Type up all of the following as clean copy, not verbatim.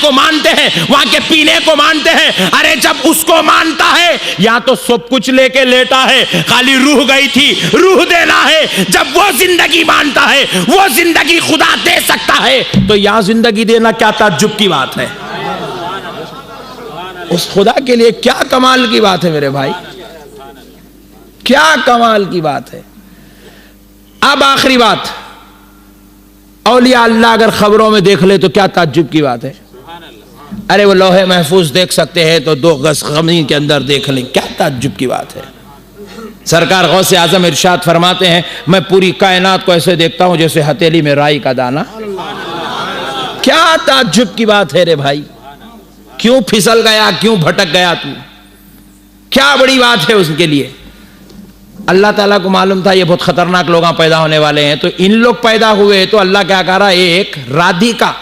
को मानते हैं, वहां के पीने को मानते हैं। अरे जब उसको मानता है, या तो सब कुछ लेके लेटा है, खाली रूह गई थी, रूह देना है। जब वो जिंदगी मानता है, वो जिंदगी खुदा दे सकता है, तो यहां जिंदगी देना क्या ताज्जुब की बात है। उस खुदा के लिए क्या कमाल की बात है मेरे भाई, क्या कमाल की बात है। अब आखिरी बात, औलिया अल्लाह अगर खबरों में देख ले तो क्या ताज्जुब की बात है। अरे वो लोहे महफूज देख सकते हैं तो 2 गज ज़मीन के अंदर देख लें, क्या ताज्जुब की बात है। सरकार गौसे आजम इरशाद फरमाते हैं, मैं पूरी कायनात को ऐसे देखता हूं जैसे हथेली में राई का दाना। क्या ताज्जुब की बात है रे भाई, क्यों फिसल गया, क्यों भटक गया तू, क्या बड़ी बात है उसके लिए। अल्लाह ताला को मालूम था ये बहुत खतरनाक लोग पैदा होने वाले हैं, तो इन लोग पैदा हुए तो अल्लाह क्या कह रहा है, एक राधिका,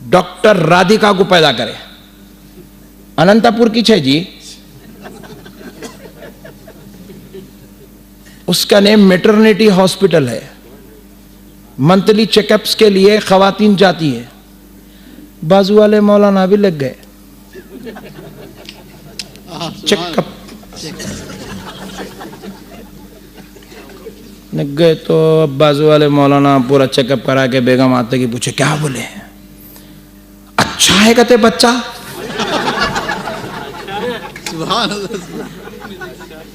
डॉक्टर राधिका को पैदा करे। अनंतपुर की छे जी, उसका नेम मैटरनिटी हॉस्पिटल है। मंथली चेकअप्स के लिए खवातीन जाती है। बाजू वाले मौलाना भी लग गए चेकअप, लग गए तो अब बाजू वाले मौलाना पूरा चेकअप करा के बेगम आते की पूछे, क्या बोले, अच्छा है कहते बच्चा।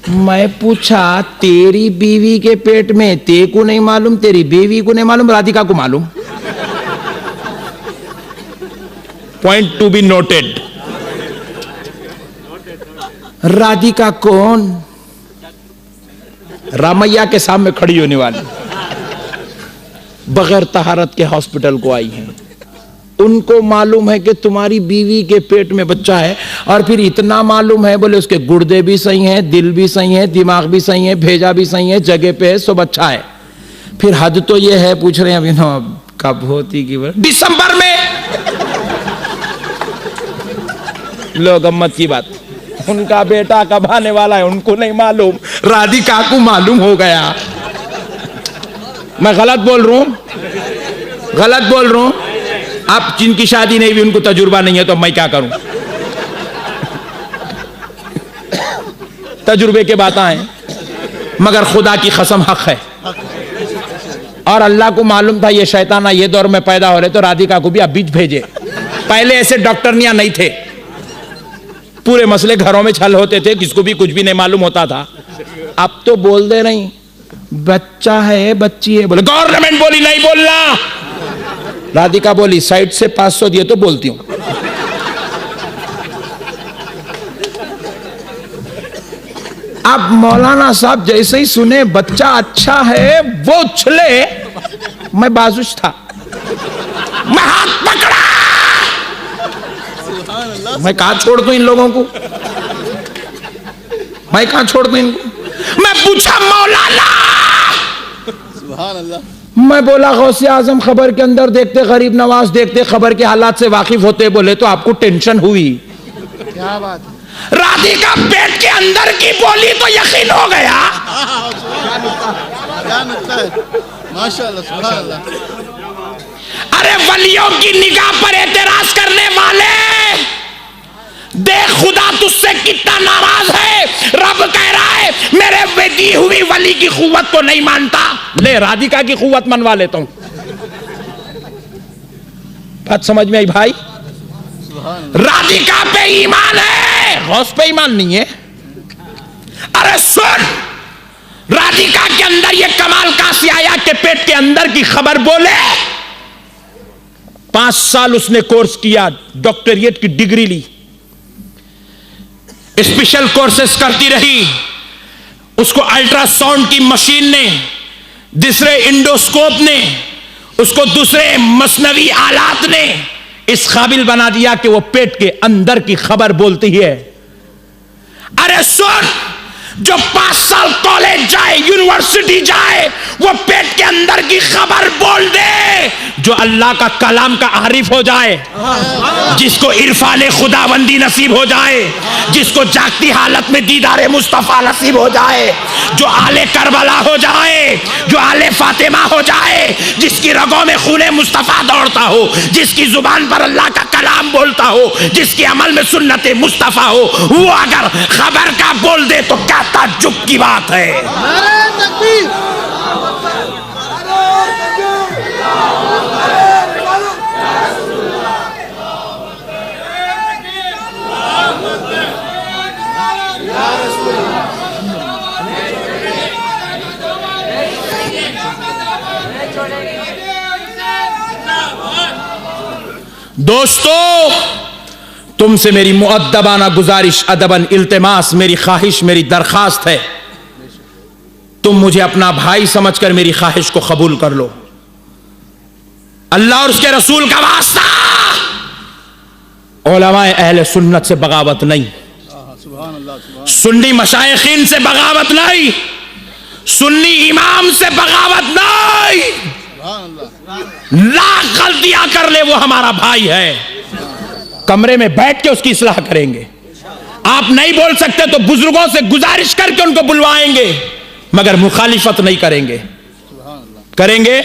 मैं पूछा, तेरी बीवी के पेट में तेरे को नहीं मालूम, तेरी बीवी को नहीं मालूम, राधिका को मालूम। Point to be noted. Radhika कौन? रामैया के सामने खड़ी होने वाली, बगैर तहारत के हॉस्पिटल को आई हैं। उनको मालूम है कि तुम्हारी बीवी के पेट में बच्चा है, और फिर इतना मालूम है, बोले उसके गुर्दे भी सही हैं, दिल भी सही है, दिमाग भी सही है, भेजा भी सही है, जगह पे है, सब अच्छा है। फिर हद तो ये है, पूछ रहे हैं अभी ना कब होती की दिसंबर में। लो गम्मत की बात, उनका बेटा कब आने वाला है उनको नहीं मालूम, राधिका को मालूम हो गया। मैं गलत बोल रहा हूं, गलत बोल रहा हूं। आप जिनकी शादी नहीं हुई, उनको तजुर्बा नहीं है, तो मैं क्या करूं। तजुर्बे के बातें हैं, मगर खुदा की कसम हक है। और अल्लाह को मालूम था ये शैताना ये दौर में पैदा हो रहे, तो राधिका को भी अब बीच भेजे। पहले ऐसे डॉक्टरनियां नहीं थे, पूरे मसले घरों में छल होते थे, किसको भी कुछ भी नहीं मालूम होता था। अब तो बोल दे नहीं, बच्चा है बच्ची है, बोले गवर्नमेंट बोली नहीं बोलना। राधिका बोली साइड से 500 दिए तो बोलती हूं। अब मौलाना साहब जैसे ही सुने बच्चा अच्छा है, वो उछले, मैं बाजुश था, मैं हाथ पकड़ा, मैं कहां छोड़ दूं इन लोगों को, मैं कहां छोड़ दूं इनको। मैं पूछा मौलाना, सुभान अल्लाह, मैं बोला गौसे आजम खबर के अंदर देखते, गरीब नवाज देखते, खबर के हालात से वाकिफ होते, बोले तो आपको टेंशन हुई। क्या बात, राधिका पेट के अंदर की बोली तो यकीन हो गया। माशाअल्लाह, सुभान अल्लाह। अरे वलियों की निगाह पर एतराज करने वाले, देख खुदा तुझसे कितना नाराज है। रब कह रहा है मेरे बेटी हुई वली की कुव्वत को नहीं मानता, ले राधिका की कुव्वत मनवा लेता हूं। बात समझ में आई भाई? राधिका पे ईमान है, गौस पे ईमान नहीं है। अरे सुन, राधिका के अंदर ये कमाल कहां से आया कि पेट के अंदर की खबर बोले। 5 साल उसने कोर्स किया, डॉक्टरेट की डिग्री ली, स्पेशल कोर्सेस करती रही। उसको अल्ट्रासाउंड की मशीन ने, दूसरे इंडोस्कोप ने, उसको दूसरे मसनवी आलात ने इस काबिल बना दिया कि वो पेट के अंदर की खबर बोलती है। अरे सुन, जो 5 साल कॉलेज जाए, यूनिवर्सिटी जाए, वो पेट के अंदर की खबर बोल दे। जो अल्लाह का कलाम का आरिफ हो जाए, जिसको इरफान खुदाबंदी नसीब हो जाए, जिसको जागती हालत में दीदार मुस्तफा नसीब हो जाए, जो आले करबला हो जाए, जो आले फातिमा हो जाए, जिसकी रगों में खूने मुस्तफा दौड़ता हो, जिसकी जुबान पर अल्लाह का कलाम बोलता हो, जिसके अमल में सुन्नत मुस्तफा हो, वो अगर खबर का बोल दे तो क्या ताज्जुब की बात है। दोस्तों, तुमसे मेरी मुअद्दबाना गुजारिश, अदबन इल्तिमास, मेरी ख्वाहिश, मेरी दरखास्त है, तुम मुझे अपना भाई समझकर मेरी ख्वाहिश को कबूल कर लो। अल्लाह और उसके रसूल का वास्ता, उलमाए अहले सुन्नत से बगावत नहीं, सुन्नी मशाइखीन से बगावत नहीं, सुन्नी इमाम से बगावत नहीं। लाख गलतियां कर ले, वो हमारा भाई है। कमरे में बैठ के उसकी इस्लाह करेंगे। आप नहीं बोल सकते तो बुजुर्गों से गुजारिश करके उनको बुलवाएंगे, मगर मुखालिफत नहीं करेंगे। करेंगे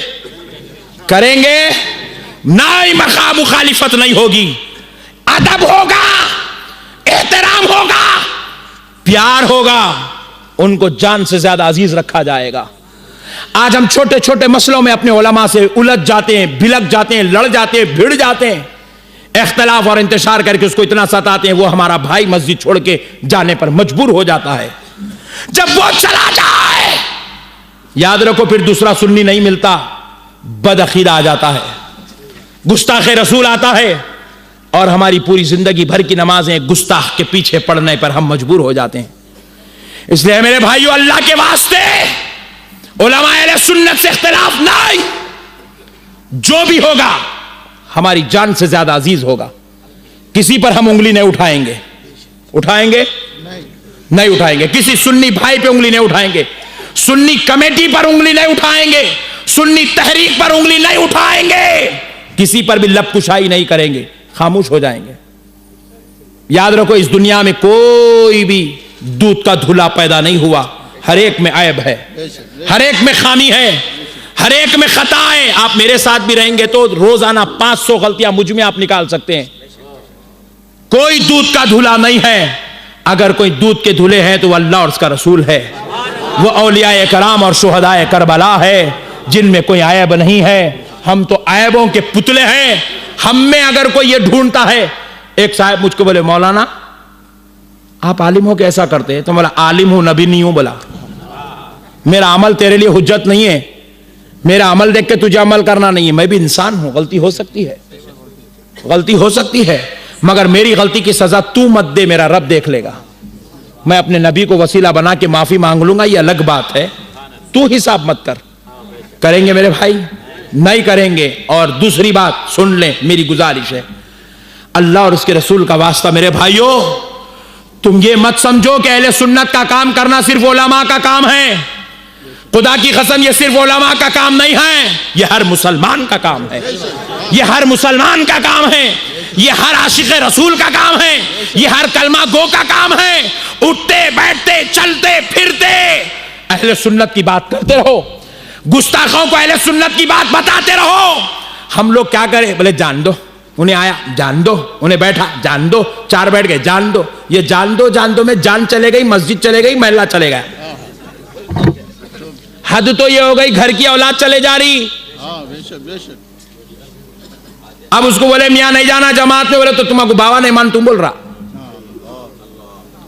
करेंगे नहीं, मखा मुखालिफत नहीं होगी। अदब होगा, एहतराम होगा, प्यार होगा, उनको जान से ज्यादा अजीज रखा जाएगा। आज हम छोटे छोटे मसलों में अपने उलमा से उलझ जाते हैं, भिलक जाते हैं, लड़ जाते हैं, भिड़ जाते हैं, इख्तलाफ और इंतशार करके उसको इतना सताते हैं, वो हमारा भाई मस्जिद छोड़ के जाने पर मजबूर हो जाता है। जब वो चला जाए, याद रखो फिर दूसरा सुन्नी नहीं मिलता, बदअकीदा आ जाता है, गुस्ताखे रसूल आता है, और हमारी पूरी जिंदगी भर की नमाजें गुस्ताख के पीछे पड़ने पर हम मजबूर हो जाते हैं। इसलिए मेरे भाइयों, अल्लाह के वास्ते उलमा अहले सुन्नत से इख्तिलाफ नहीं, जो भी होगा हमारी जान से ज्यादा अजीज होगा। किसी पर हम उंगली नहीं उठाएंगे, उठाएंगे नहीं उठाएंगे। किसी सुन्नी भाई पे उंगली नहीं उठाएंगे, सुन्नी कमेटी पर उंगली नहीं उठाएंगे, सुन्नी तहरीक पर उंगली नहीं उठाएंगे, किसी पर भी लबकुशाई नहीं करेंगे, खामोश हो जाएंगे। याद रखो, इस दुनिया में कोई भी दूध का धुला पैदा नहीं हुआ, हर एक में ऐब है, हर एक में खामी है, हर एक में खता है। आप मेरे साथ भी रहेंगे तो रोजाना 500 गलतियां मुझ में आप निकाल सकते हैं। कोई दूध का धुला नहीं है। अगर कोई दूध के धुले हैं तो वह अल्लाह और उसका रसूल है, वो औलियाए कराम और शुहदाए करबला है, जिनमें कोई ऐब नहीं है। हम तो ऐबों के पुतले हैं। हम में अगर कोई ये ढूंढता है, एक साहब मुझको बोले, मौलाना आप आलिम हो कैसा करते हैं? तो बोला, आलिम हूं, नबी नहीं हूं। बोला, मेरा अमल तेरे लिए हुज्जत नहीं है, मेरा अमल देख के तुझे अमल करना नहीं है। मैं भी इंसान हूं, गलती हो सकती है, गलती हो सकती है, मगर मेरी गलती की सजा तू मत दे, मेरा रब देख लेगा। मैं अपने नबी को वसीला बना के माफी मांग लूंगा, ये अलग बात है, तू हिसाब मत कर। करेंगे मेरे भाई? नहीं करेंगे। और दूसरी बात सुन ले, मेरी गुजारिश है, अल्लाह और उसके रसूल का वास्ता मेरे भाइयों, तुम ये मत समझो कि अहले सुन्नत का काम करना सिर्फ उलमा का काम है। खुदा की कसम, ये सिर्फ उलमा का काम नहीं है, ये हर मुसलमान का काम है, ये हर मुसलमान का काम है, ये हर आशिक रसूल का काम है, ये हर कलमा गो का काम है। उठते बैठते चलते फिरते अहले सुन्नत की बात करते रहो, गुस्ताखों को अहले सुन्नत की बात बताते रहो। हम लोग क्या करें? बोले जान दो, उन्हें आया जान दो, उन्हें बैठा जान दो, 4 बैठ गए जान दो, ये जान दो में जान चले गई, मस्जिद चले गई, महल्ला चले गया। हद तो ये हो गई, घर की औलाद चले जा रही। अब उसको बोले मियां नहीं जाना जमात में, बोले तो तुम्हारा बाबा नहीं मान, तुम बोल रहा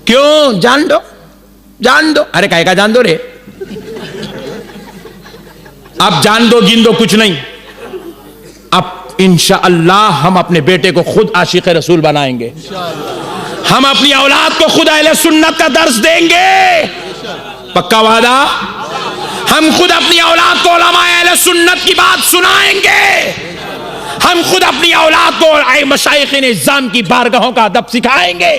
क्यों? जान दो जान दो। अरे काहे का जान दो रे? अब जान दो गिन दो कुछ नहीं। अब इंशाअल्लाह हम अपने बेटे को खुद आशिक रसूल बनाएंगे, हम अपनी औलाद को खुद अहले सुन्नत का दर्स देंगे, पक्का वादा। हम खुद अपनी औलाद को उलमा अहले सुन्नत की बात सुनाएंगे, हम खुद अपनी औलाद को मशाइखिन इस्लाम की बारगाहों का अदब सिखाएंगे।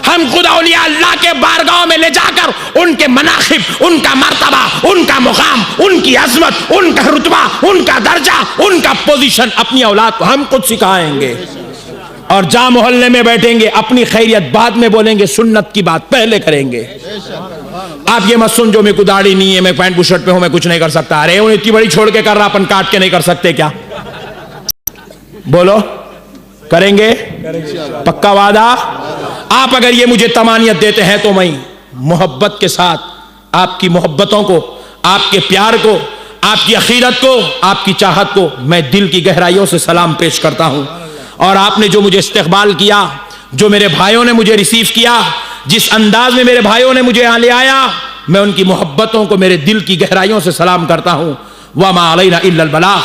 हम खुद औलिया अल्लाह के बारगाहों में ले जाकर उनके मनाखिब, उनका मर्तबा, उनका मुकाम, उनकी अजमत, उनका रुतबा, उनका दर्जा, उनका पोजीशन अपनी औलाद को हम खुद सिखाएंगे। और जहां मोहल्ले में बैठेंगे अपनी खैरियत बाद में बोलेंगे, सुन्नत की बात पहले करेंगे। आप ये मत समझो मेरे को दाढ़ी नहीं है, मैं पैंट बुशर्ट पे हूं, मैं कुछ नहीं कर सकता। अरे उन्हें इतनी बड़ी छोड़ के कर रहा, अपन काट के नहीं कर सकते क्या? बोलो करेंगे? पक्का वादा? आप अगर ये मुझे तमानियत देते हैं तो मैं मोहब्बत के साथ आपकी मोहब्बतों को, आपके प्यार को, आपकी अखीरत को, आपकी चाहत को मैं दिल की गहराइयों से सलाम पेश करता हूं। और आपने जो मुझे इस्तकबाल किया, जो मेरे भाइयों ने मुझे रिसीव किया, जिस अंदाज में मेरे भाइयों ने मुझे यहां ले आया, मैं उनकी मोहब्बतों को मेरे दिल की गहराइयों से सलाम करता हूं। वमा अलैना इल्लल बलाग।